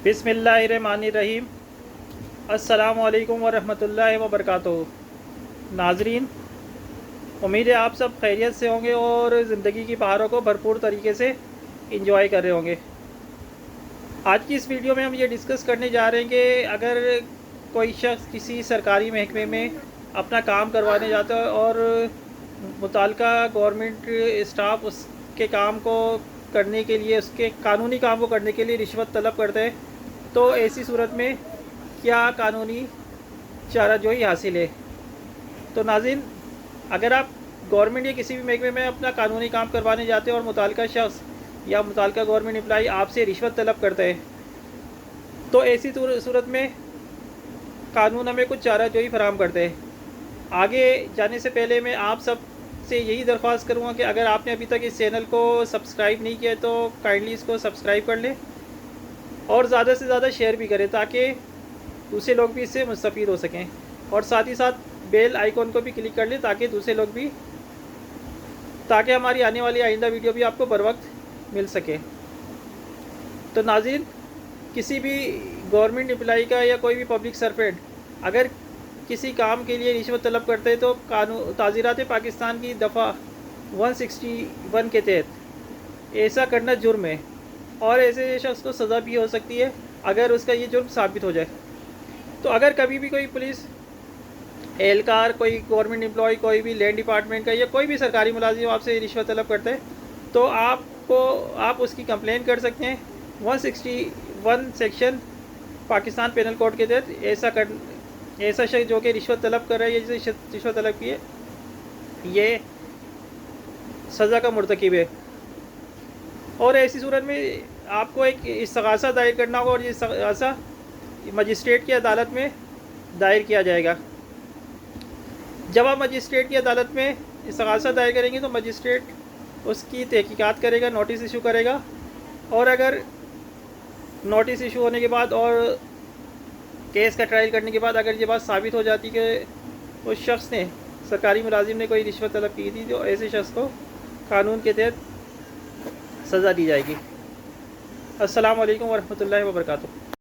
बिस्मिल्लाहिर्रहमानिर्रहीम। अस्सलामु अलैकुम वरहमतुल्लाहि वबरकातुहू। नाजरीन, उम्मीद है आप सब खैरियत से होंगे और ज़िंदगी की बहारों को भरपूर तरीके से इंजॉय कर रहे होंगे। आज की इस वीडियो में हम ये डिस्कस करने जा रहे हैं कि अगर कोई शख्स किसी सरकारी महकमे में अपना काम करवाने जाता है और मुताल्लिका गवर्नमेंट स्टाफ उसके काम को करने के लिए, उसके कानूनी काम को करने के लिए रिश्वत तलब करते हैं, तो ऐसी सूरत में क्या कानूनी चाराजोई हासिल है। तो नाज़रीन, अगर आप गवर्नमेंट या किसी भी महकमे में अपना कानूनी काम करवाने जाते हैं और मुताल्लिका शख्स या मुताल्लिका गवर्नमेंट एम्प्लॉई आपसे रिश्वत तलब करते हैं, तो ऐसी सूरत में कानून हमें कुछ चाराजोई फराहम करते हैं। आगे जाने से पहले मैं आप सब से यही दरख्वास्त करूँगा कि अगर आपने अभी तक इस चैनल को सब्सक्राइब नहीं किया तो काइंडली इसको सब्सक्राइब कर लें और ज़्यादा से ज़्यादा शेयर भी करें ताकि दूसरे लोग भी इससे मुस्तफ़ीद हो सकें, और साथ ही साथ बेल आइकॉन को भी क्लिक कर लें ताकि दूसरे लोग भी, ताकि हमारी आने वाली आइंदा वीडियो भी आपको बर वक्त मिल सके। तो नाज़रीन, किसी भी गवर्नमेंट एम्प्लॉई का या कोई भी पब्लिक सर्वेंट अगर किसी काम के लिए रिश्वत तलब करते हैं तो कानून ताज़ीरात पाकिस्तान की दफ़ा 161 के तहत ऐसा करना जुर्म है और ऐसे शख्स को सज़ा भी हो सकती है अगर उसका ये जुर्म साबित हो जाए। तो अगर कभी भी कोई पुलिस एहलकार, कोई गवर्नमेंट एम्प्लॉय, कोई भी लैंड डिपार्टमेंट का या कोई भी सरकारी मुलाजिम आपसे रिश्वत तलब करते हैं तो आप उसकी कंप्लेन कर सकते हैं 161 सेक्शन पाकिस्तान पेनल कोड के तहत। ऐसा शख्स जो कि रिश्वत तलब कर रहा है या जिसे रिश्वत तलब की है, ये सज़ा का मुर्तकिब है। और ऐसी सूरत में आपको एक इस्तग़ासा दायर करना होगा और ये इस्तग़ासा मजिस्ट्रेट की अदालत में दायर किया जाएगा। जब आप मजिस्ट्रेट की अदालत में इस्तग़ासा दायर करेंगे तो मजिस्ट्रेट उसकी तहकीकात करेगा, नोटिस इशू करेगा, और अगर नोटिस इशू होने के बाद और केस का ट्रायल करने के बाद अगर ये बात साबित हो जाती कि उस शख्स ने, सरकारी मुलाजिम ने कोई रिश्वत तलब की थी, तो ऐसे शख्स को कानून के तहत सज़ा दी जाएगी। अस्सलामु अलैकुम वरहमतुल्लाहि वबरकातुहू।